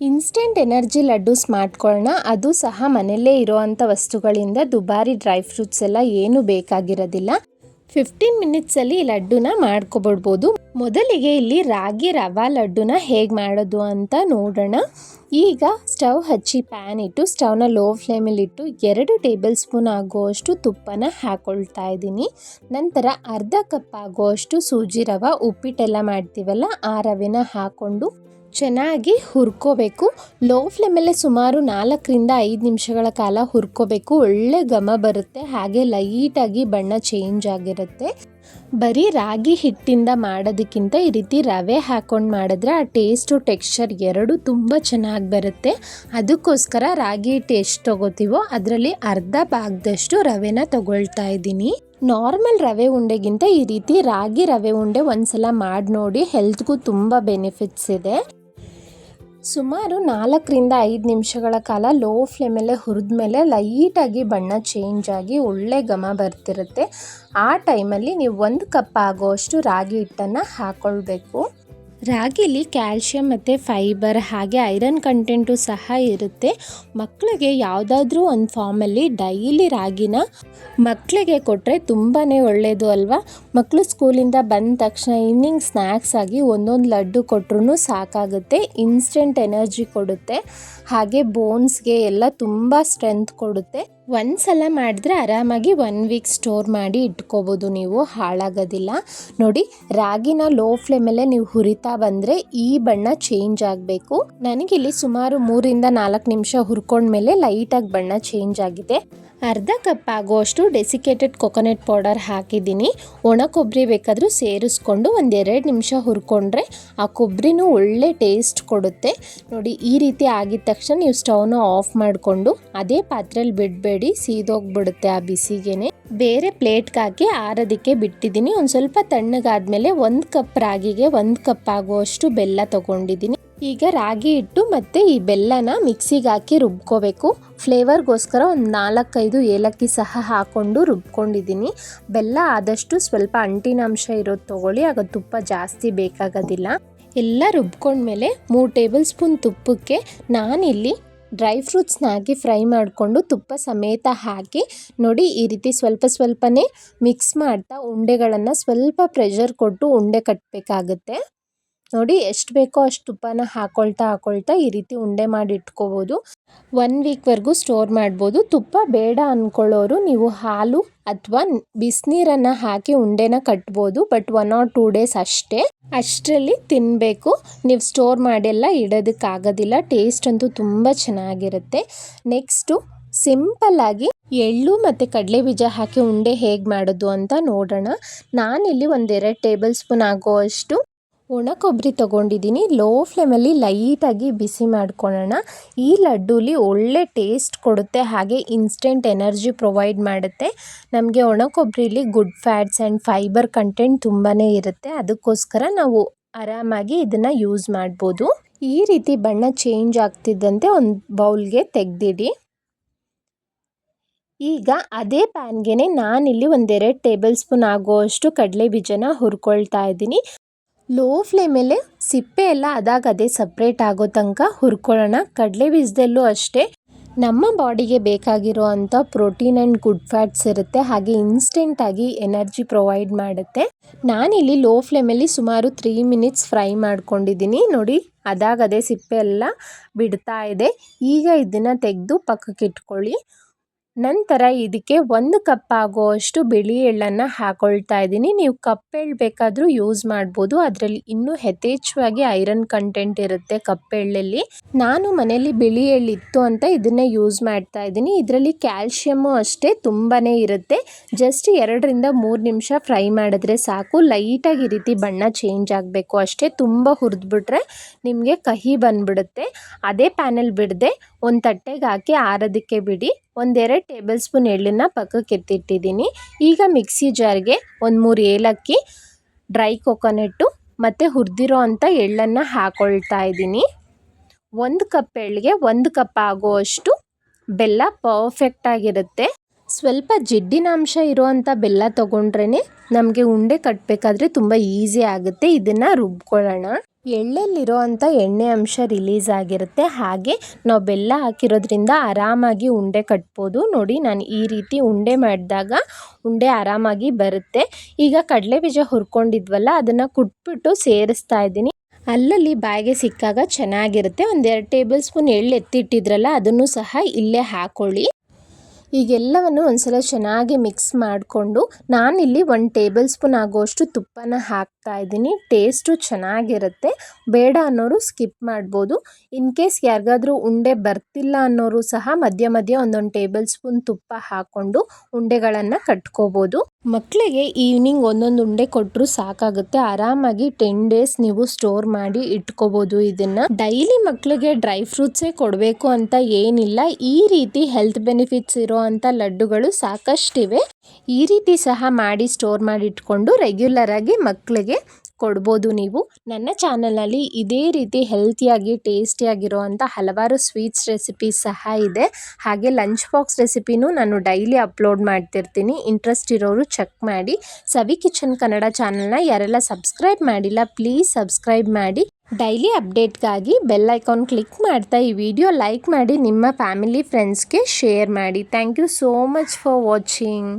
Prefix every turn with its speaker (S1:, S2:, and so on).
S1: Instant energy laddoos ಮಾಡ್ಕೊಳ್ಳೋಣ. ಅದು ಸಹ ಮನೆಯಲ್ಲೇ ಇರೋವಂಥ ವಸ್ತುಗಳಿಂದ. ದುಬಾರಿ ಡ್ರೈ ಫ್ರೂಟ್ಸ್ ಎಲ್ಲ ಏನು ಬೇಕಾಗಿರೋದಿಲ್ಲ. 15 ಮಿನಿಟ್ಸಲ್ಲಿ ಈ ಲಡ್ಡುನ ಮಾಡ್ಕೊಬಿಡ್ಬೋದು. ಮೊದಲಿಗೆ ಇಲ್ಲಿ ರಾಗಿ ರವಾ ಲಡ್ಡುನ ಹೇಗೆ ಮಾಡೋದು ಅಂತ ನೋಡೋಣ. ಈಗ ಸ್ಟವ್ ಹಚ್ಚಿ ಪ್ಯಾನ್ ಇಟ್ಟು ಸ್ಟವ್ನ ಲೋ ಫ್ಲೇಮಲ್ಲಿಟ್ಟು 2 ಟೇಬಲ್ ಸ್ಪೂನ್ ಆಗುವಷ್ಟು ತುಪ್ಪನ ಹಾಕ್ಕೊಳ್ತಾ ಇದ್ದೀನಿ. ನಂತರ ಅರ್ಧ ಕಪ್ ಆಗುವಷ್ಟು ಸೂಜಿ ರವೆ, ಉಪ್ಪಿಟ್ಟೆಲ್ಲ ಮಾಡ್ತೀವಲ್ಲ ಆ ರವೆನ ಹಾಕ್ಕೊಂಡು ಚೆನ್ನಾಗಿ ಹುರ್ಕೋಬೇಕು. ಲೋ ಫ್ಲೇಮಲ್ಲೇ ಸುಮಾರು 4ರಿಂದ 5 ನಿಮಿಷಗಳ ಕಾಲ ಹುರ್ಕೋಬೇಕು. ಒಳ್ಳೆ ಘಮ ಬರುತ್ತೆ, ಹಾಗೆ ಲೈಟಾಗಿ ಬಣ್ಣ ಚೇಂಜ್ ಆಗಿರುತ್ತೆ. ಬರೀ ರಾಗಿ ಹಿಟ್ಟಿಂದ ಮಾಡೋದಕ್ಕಿಂತ ಈ ರೀತಿ ರವೆ ಹಾಕ್ಕೊಂಡು ಮಾಡಿದ್ರೆ ಆ ಟೇಸ್ಟು ಟೆಕ್ಸ್ಚರ್ ಎರಡೂ ತುಂಬ ಚೆನ್ನಾಗಿ ಬರುತ್ತೆ. ಅದಕ್ಕೋಸ್ಕರ ರಾಗಿ ಹಿಟ್ಟು ಎಷ್ಟು ತೊಗೋತೀವೋ ಅದರಲ್ಲಿ ಅರ್ಧ ಭಾಗದಷ್ಟು ರವೆನ ತಗೊಳ್ತಾ ಇದ್ದೀನಿ. ನಾರ್ಮಲ್ ರವೆ ಉಂಡೆಗಿಂತ ಈ ರೀತಿ ರಾಗಿ ರವೆ ಉಂಡೆ ಒಂದ್ಸಲ ಮಾಡಿ ನೋಡಿ, ಹೆಲ್ತ್ಗೂ ತುಂಬ ಬೆನಿಫಿಟ್ಸ್ ಇದೆ. ಸುಮಾರು 4ರಿಂದ 5 ನಿಮಿಷಗಳ ಕಾಲ ಲೋ ಫ್ಲೇಮಲ್ಲೇ ಹುರಿದ ಮೇಲೆ ಲೈಟಾಗಿ ಬಣ್ಣ ಚೇಂಜ್ ಆಗಿ ಒಳ್ಳೆ ಘಮ ಬರ್ತಿರುತ್ತೆ. ಆ ಟೈಮಲ್ಲಿ ನೀವು 1 ಕಪ್ ಆಗೋಷ್ಟು ರಾಗಿ ಹಿಟ್ಟನ್ನು ಹಾಕ್ಕೊಳ್ಬೇಕು. ರಾಗಿಲಿ ಕ್ಯಾಲ್ಶಿಯಂ ಮತ್ತು ಫೈಬರ್ ಹಾಗೆ ಐರನ್ ಕಂಟೆಂಟು ಸಹ ಇರುತ್ತೆ. ಮಕ್ಕಳಿಗೆ ಯಾವುದಾದ್ರೂ ಒಂದು ಫಾರ್ಮಲ್ಲಿ ಡೈಲಿ ರಾಗಿನ ಮಕ್ಕಳಿಗೆ ಕೊಟ್ಟರೆ ತುಂಬಾ ಒಳ್ಳೆಯದು ಅಲ್ವಾ. ಮಕ್ಕಳು ಸ್ಕೂಲಿಂದ ಬಂದ ತಕ್ಷಣ ಈವ್ನಿಂಗ್ ಸ್ನ್ಯಾಕ್ಸ್ ಆಗಿ ಒಂದೊಂದು ಲಡ್ಡು ಕೊಟ್ಟರು ಸಾಕಾಗುತ್ತೆ. ಇನ್ಸ್ಟೆಂಟ್ ಎನರ್ಜಿ ಕೊಡುತ್ತೆ, ಹಾಗೆ ಬೋನ್ಸ್ಗೆ ಎಲ್ಲ ತುಂಬ ಸ್ಟ್ರೆಂತ್ ಕೊಡುತ್ತೆ. ಒಂದ್ಸಲ ಮಾಡಿದ್ರೆ ಆರಾಮಾಗಿ 1 ವೀಕ್ ಸ್ಟೋರ್ ಮಾಡಿ ಇಟ್ಕೋಬೋದು, ನೀವು ಹಾಳಾಗೋದಿಲ್ಲ. ನೋಡಿ, ರಾಗಿನ ಲೋ ಫ್ಲೇಮಲ್ಲೇ ನೀವು ಹುರಿತಾ ಬಂದರೆ ಈ ಬಣ್ಣ ಚೇಂಜ್ ಆಗಬೇಕು. ನನಗಿಲ್ಲಿ ಸುಮಾರು 3ರಿಂದ 4 ನಿಮಿಷ ಹುರ್ಕೊಂಡ್ಮೇಲೆ ಲೈಟಾಗಿ ಬಣ್ಣ ಚೇಂಜ್ ಆಗಿದೆ. ಅರ್ಧ ಕಪ್ ಆಗುವಷ್ಟು ಡೆಸಿಕೇಟೆಡ್ ಕೊಕೊನಟ್ ಪೌಡರ್ ಹಾಕಿದ್ದೀನಿ. ಒಣ ಕೊಬ್ಬರಿ ಬೇಕಾದರೂ ಸೇರಿಸ್ಕೊಂಡು 1-2 ನಿಮಿಷ ಹುರ್ಕೊಂಡ್ರೆ ಆ ಕೊಬ್ಬರಿನೂ ಒಳ್ಳೆ ಟೇಸ್ಟ್ ಕೊಡುತ್ತೆ. ನೋಡಿ, ಈ ರೀತಿ ಆಗಿದ ತಕ್ಷಣ ನೀವು ಸ್ಟವ್ನ ಆಫ್ ಮಾಡಿಕೊಂಡು ಅದೇ ಪಾತ್ರೆಯಲ್ಲಿ ಬಿಡಬೇಡಿ, ಸೀದೋಗ್ಬಿಡುತ್ತೆ ಆ ಬಿಸಿಗೆನೆ. ಬೇರೆ ಪ್ಲೇಟ್ಗೆ ಹಾಕಿ ಆರೋದಕ್ಕೆ ಬಿಟ್ಟಿದ್ದೀನಿ. ಒಂದು ಸ್ವಲ್ಪ ತಣ್ಣಗಾದ್ಮೇಲೆ 1 ಕಪ್ ರಾಗಿಗೆ 1 ಕಪ್ ಆಗುವಷ್ಟು ಬೆಲ್ಲ ತೊಗೊಂಡಿದ್ದೀನಿ. ಈಗ ರಾಗಿ ಹಿಟ್ಟು ಮತ್ತು ಈ ಬೆಲ್ಲನ ಮಿಕ್ಸಿಗೆ ಹಾಕಿ ರುಬ್ಕೋಬೇಕು. ಫ್ಲೇವರ್ಗೋಸ್ಕರ ಒಂದು 4-5 ಏಲಕ್ಕಿ ಸಹ ಹಾಕ್ಕೊಂಡು ರುಬ್ಕೊಂಡಿದ್ದೀನಿ. ಬೆಲ್ಲ ಆದಷ್ಟು ಸ್ವಲ್ಪ ಅಂಟಿನಾಂಶ ಇರೋದು ತೊಗೊಳ್ಳಿ, ಆಗ ತುಪ್ಪ ಜಾಸ್ತಿ ಬೇಕಾಗೋದಿಲ್ಲ. ಎಲ್ಲ ರುಬ್ಕೊಂಡ್ಮೇಲೆ 3 ಟೇಬಲ್ ಸ್ಪೂನ್ ತುಪ್ಪಕ್ಕೆ ನಾನಿಲ್ಲಿ ಡ್ರೈ ಫ್ರೂಟ್ಸ್ನ ಹಾಕಿ ಫ್ರೈ ಮಾಡಿಕೊಂಡು ತುಪ್ಪ ಸಮೇತ ಹಾಕಿ ನೋಡಿ, ಈ ರೀತಿ ಸ್ವಲ್ಪನೇ ಮಿಕ್ಸ್ ಮಾಡ್ತಾ ಉಂಡೆಗಳನ್ನು ಸ್ವಲ್ಪ ಪ್ರೆಷರ್ ಕೊಟ್ಟು ಉಂಡೆ ಕಟ್ಟಬೇಕಾಗುತ್ತೆ. ನೋಡಿ, ಎಷ್ಟು ಬೇಕೋ ಅಷ್ಟು ತುಪ್ಪನ ಹಾಕ್ಕೊಳ್ತಾ ಈ ರೀತಿ ಉಂಡೆ ಮಾಡಿ ಇಟ್ಕೋಬೋದು. 1 ವೀಕ್ವರೆಗೂ ಸ್ಟೋರ್ ಮಾಡ್ಬೋದು. ತುಪ್ಪ ಬೇಡ ಅಂದ್ಕೊಳ್ಳೋರು ನೀವು ಹಾಲು ಅಥವಾ ಬಿಸಿನೀರನ್ನು ಹಾಕಿ ಉಂಡೆನ ಕಟ್ಬೋದು. ಬಟ್ 1 or 2 ಡೇಸ್ ಅಷ್ಟರಲ್ಲಿ ತಿನ್ನಬೇಕು. ನೀವು ಸ್ಟೋರ್ ಮಾಡಿಯೆಲ್ಲ ಇಡೋದಕ್ಕಾಗೋದಿಲ್ಲ. ಟೇಸ್ಟ್ ಅಂತೂ ತುಂಬ ಚೆನ್ನಾಗಿರುತ್ತೆ. ನೆಕ್ಸ್ಟು ಸಿಂಪಲ್ಲಾಗಿ ಎಳ್ಳು ಮತ್ತು ಕಡಲೆ ಬೀಜ ಹಾಕಿ ಉಂಡೆ ಹೇಗೆ ಮಾಡೋದು ಅಂತ ನೋಡೋಣ. ನಾನಿಲ್ಲಿ 1-2 ಟೇಬಲ್ ಸ್ಪೂನ್ ಆಗೋವಷ್ಟು ಒಣ ಕೊಬ್ಬರಿ ತೊಗೊಂಡಿದ್ದೀನಿ. ಲೋ ಫ್ಲೇಮಲ್ಲಿ ಲೈಟಾಗಿ ಬಿಸಿ ಮಾಡ್ಕೊಳ್ಳೋಣ. ಈ ಲಡ್ಡೂಲಿ ಒಳ್ಳೆ ಟೇಸ್ಟ್ ಕೊಡುತ್ತೆ, ಹಾಗೆ ಇನ್ಸ್ಟೆಂಟ್ ಎನರ್ಜಿ ಪ್ರೊವೈಡ್ ಮಾಡುತ್ತೆ. ನಮಗೆ ಒಣ ಕೊಬ್ಬರಿಲಿ good fats and fibre content ತುಂಬಾ ಇರುತ್ತೆ. ಅದಕ್ಕೋಸ್ಕರ ನಾವು ಆರಾಮಾಗಿ ಇದನ್ನು ಯೂಸ್ ಮಾಡ್ಬೋದು. ಈ ರೀತಿ ಬಣ್ಣ ಚೇಂಜ್ ಆಗ್ತಿದ್ದಂತೆ ಒಂದು ಬೌಲ್ಗೆ ತೆಗೆದಿಡಿ. ಈಗ ಅದೇ ಪ್ಯಾನ್ಗೆ ನಾನಿಲ್ಲಿ 1-2 ಟೇಬಲ್ ಸ್ಪೂನ್ ಆಗುವಷ್ಟು ಕಡಲೆ ಬೀಜನ ಹುರ್ಕೊಳ್ತಾ ಇದ್ದೀನಿ. ಲೋ ಫ್ಲೇಮಲ್ಲೇ ಸಿಪ್ಪೆ ಎಲ್ಲ ಅದೇ ಸಪ್ರೇಟ್ ಆಗೋ ತನಕ ಹುರ್ಕೊಳ್ಳೋಣ. ಕಡಲೆ ಬೀಜದಲ್ಲೂ ಅಷ್ಟೇ ನಮ್ಮ ಬಾಡಿಗೆ ಬೇಕಾಗಿರೋ ಅಂಥ ಪ್ರೋಟೀನ್ ಆ್ಯಂಡ್ ಗುಡ್ ಫ್ಯಾಟ್ಸ್ ಇರುತ್ತೆ, ಹಾಗೆ ಇನ್ಸ್ಟೆಂಟಾಗಿ ಎನರ್ಜಿ ಪ್ರೊವೈಡ್ ಮಾಡುತ್ತೆ. ನಾನಿಲ್ಲಿ ಲೋ ಫ್ಲೇಮಲ್ಲಿ ಸುಮಾರು 3 ಮಿನಿಟ್ಸ್ ಫ್ರೈ ಮಾಡ್ಕೊಂಡಿದ್ದೀನಿ. ನೋಡಿ, ಅದೇ ಸಿಪ್ಪೆ ಎಲ್ಲ ಬಿಡ್ತಾ ಇದೆ. ಈಗ ಇದನ್ನು ತೆಗೆದು ಪಕ್ಕಕ್ಕೆ ಇಟ್ಕೊಳ್ಳಿ. ನಂತರ ಇದಕ್ಕೆ 1 ಕಪ್ ಆಗುವಷ್ಟು ಬಿಳಿ ಎಳ್ಳನ್ನು ಹಾಕೊಳ್ತಾ ಇದ್ದೀನಿ. ನೀವು ಕಪ್ಪೆಳ್ಳು ಬೇಕಾದರೂ ಯೂಸ್ ಮಾಡ್ಬೋದು, ಅದರಲ್ಲಿ ಇನ್ನೂ ಯಥೇಚ್ಛವಾಗಿ ಐರನ್ ಕಂಟೆಂಟ್ ಇರುತ್ತೆ ಕಪ್ಪೆಳ್ಳಲ್ಲಿ. ನಾನು ಮನೆಯಲ್ಲಿ ಬಿಳಿ ಎಳ್ಳು ಇತ್ತು ಅಂತ ಇದನ್ನೇ ಯೂಸ್ ಮಾಡ್ತಾ ಇದ್ದೀನಿ. ಇದರಲ್ಲಿ ಕ್ಯಾಲ್ಶಿಯಮ್ಮು ಅಷ್ಟೇ ತುಂಬಾ ಇರುತ್ತೆ. ಜಸ್ಟ್ 2ರಿಂದ 3 ನಿಮಿಷ ಫ್ರೈ ಮಾಡಿದ್ರೆ ಸಾಕು. ಲೈಟಾಗಿ ಈ ರೀತಿ ಬಣ್ಣ ಚೇಂಜ್ ಆಗಬೇಕು ಅಷ್ಟೇ. ತುಂಬ ಹುರಿದ್ಬಿಟ್ರೆ ನಿಮಗೆ ಕಹಿ ಬಂದ್ಬಿಡುತ್ತೆ. ಅದೇ ಪ್ಯಾನಲ್ಲಿ ಬಿಡದೆ ಒಂದು ತಟ್ಟೆಗೆ ಹಾಕಿ ಆರೋದಕ್ಕೆ ಬಿಡಿ. 1-2 ಟೇಬಲ್ ಸ್ಪೂನ್ ಎಳ್ಳನ್ನು ಪಕ್ಕಕ್ಕೆ ಎತ್ತಿಟ್ಟಿದ್ದೀನಿ. ಈಗ ಮಿಕ್ಸಿ ಜಾರ್ಗೆ 1-3 ಏಲಕ್ಕಿ, ಡ್ರೈ ಕೊಕೊನಟ್ಟು ಮತ್ತು ಹುರಿದಿರೋ ಅಂಥ ಎಳ್ಳನ್ನು ಹಾಕ್ಕೊಳ್ತಾ ಇದ್ದೀನಿ. 1 ಕಪ್ ಎಳ್ಳಿಗೆ 1 ಕಪ್ ಆಗುವಷ್ಟು ಬೆಲ್ಲ ಪರ್ಫೆಕ್ಟಾಗಿರುತ್ತೆ. ಸ್ವಲ್ಪ ಜಿಡ್ಡಿನಾಂಶ ಇರುವಂಥ ಬೆಲ್ಲ ತೊಗೊಂಡ್ರೇ ನಮಗೆ ಉಂಡೆ ಕಟ್ಟಬೇಕಾದ್ರೆ ತುಂಬ ಈಸಿ ಆಗುತ್ತೆ. ಇದನ್ನು ರುಬ್ಕೊಳ್ಳೋಣ. ಎಳ್ಳಲ್ಲಿರೋ ಅಂಥ ಎಣ್ಣೆ ಅಂಶ ರಿಲೀಸ್ ಆಗಿರುತ್ತೆ. ಹಾಗೆ ನಾವು ಬೆಲ್ಲ ಹಾಕಿರೋದ್ರಿಂದ ಆರಾಮಾಗಿ ಉಂಡೆ ಕಟ್ಬೋದು. ನೋಡಿ ನಾನು ಈ ರೀತಿ ಉಂಡೆ ಮಾಡಿದಾಗ ಉಂಡೆ ಆರಾಮಾಗಿ ಬರುತ್ತೆ. ಈಗ ಕಡಲೆ ಬೀಜ ಹುರ್ಕೊಂಡಿದ್ವಲ್ಲ ಅದನ್ನು ಕುಟ್ಬಿಟ್ಟು ಸೇರಿಸ್ತಾ ಇದ್ದೀನಿ. ಅಲ್ಲಲ್ಲಿ ಬಾಯಿಗೆ ಸಿಕ್ಕಾಗ ಚೆನ್ನಾಗಿರುತ್ತೆ. 1-2 ಟೇಬಲ್ ಸ್ಪೂನ್ ಎಳ್ಳು ಎತ್ತಿಟ್ಟಿದ್ರಲ್ಲ ಅದನ್ನು ಸಹ ಇಲ್ಲೇ ಹಾಕೊಳ್ಳಿ. ಈಗೆಲ್ಲವನ್ನು ಒಂದ್ಸಲ ಚೆನ್ನಾಗಿ ಮಿಕ್ಸ್ ಮಾಡಿಕೊಂಡು ನಾನಿಲ್ಲಿ 1 ಟೇಬಲ್ ಸ್ಪೂನ್ ಆಗುವಷ್ಟು ತುಪ್ಪನ ಹಾಕ್ತಾ ಇದ್ದೀನಿ. ಟೇಸ್ಟು ಚೆನ್ನಾಗಿರುತ್ತೆ. ಬೇಡ ಅನ್ನೋರು ಸ್ಕಿಪ್ ಮಾಡ್ಬೋದು. ಇನ್ ಕೇಸ್ ಯಾರಿಗಾದ್ರೂ ಉಂಡೆ ಬರ್ತಿಲ್ಲ ಅನ್ನೋರು ಸಹ ಮಧ್ಯ ಮಧ್ಯ 1 ಟೇಬಲ್ ಸ್ಪೂನ್ ತುಪ್ಪ ಹಾಕ್ಕೊಂಡು ಉಂಡೆಗಳನ್ನು ಕಟ್ಕೋಬೋದು. ಮಕ್ಕಳಿಗೆ ಈವ್ನಿಂಗ್ 1 ಉಂಡೆ ಕೊಟ್ಟರು ಸಾಕಾಗುತ್ತೆ. ಆರಾಮಾಗಿ 10 ಡೇಸ್ ನೀವು ಸ್ಟೋರ್ ಮಾಡಿ ಇಟ್ಕೋಬೋದು. ಇದನ್ನು ಡೈಲಿ ಮಕ್ಕಳಿಗೆ ಡ್ರೈ ಫ್ರೂಟ್ಸೇ ಕೊಡಬೇಕು ಅಂತ ಏನಿಲ್ಲ. ಈ ರೀತಿ ಹೆಲ್ತ್ ಬೆನಿಫಿಟ್ಸ್ ಇರೋ ಅಂತ ಲಡ್ಡುಗಳು ಸಾಕಷ್ಟಿವೆ. ಈ ರೀತಿ ಸಹ ಮಾಡಿ ಸ್ಟೋರ್ ಮಾಡಿ ಇಟ್ಕೊಂಡು ರೆಗ್ಯುಲರ್ ಆಗಿ ಮಕ್ಕಳಿಗೆ ಕೊಡ್ಬೋದು ನೀವು. ನನ್ನ ಚಾನಲಲ್ಲಿ ಇದೇ ರೀತಿ ಹೆಲ್ತಿಯಾಗಿ ಟೇಸ್ಟಿಯಾಗಿರೋ ಅಂಥ ಹಲವಾರು ಸ್ವೀಟ್ಸ್ ರೆಸಿಪೀಸ್ ಸಹ ಇದೆ. ಹಾಗೆ ಲಂಚ್ ಬಾಕ್ಸ್ ರೆಸಿಪಿನೂ ನಾನು ಡೈಲಿ ಅಪ್ಲೋಡ್ ಮಾಡ್ತಿರ್ತೀನಿ. ಇಂಟ್ರೆಸ್ಟ್ ಇರೋರು ಚೆಕ್ ಮಾಡಿ. ಸವಿ ಕಿಚನ್ ಕನ್ನಡ ಚಾನಲ್ನ ಯಾರೆಲ್ಲ ಸಬ್ಸ್ಕ್ರೈಬ್ ಮಾಡಿಲ್ಲ ಪ್ಲೀಸ್ ಸಬ್ಸ್ಕ್ರೈಬ್ ಮಾಡಿ. ಡೈಲಿ ಅಪ್ಡೇಟ್ಗಾಗಿ ಬೆಲ್ ಐಕಾನ್ ಕ್ಲಿಕ್ ಮಾಡ್ತಾ ಈ ವಿಡಿಯೋ ಲೈಕ್ ಮಾಡಿ ನಿಮ್ಮ ಫ್ಯಾಮಿಲಿ ಫ್ರೆಂಡ್ಸ್ಗೆ ಶೇರ್ ಮಾಡಿ. Thank you so much for watching.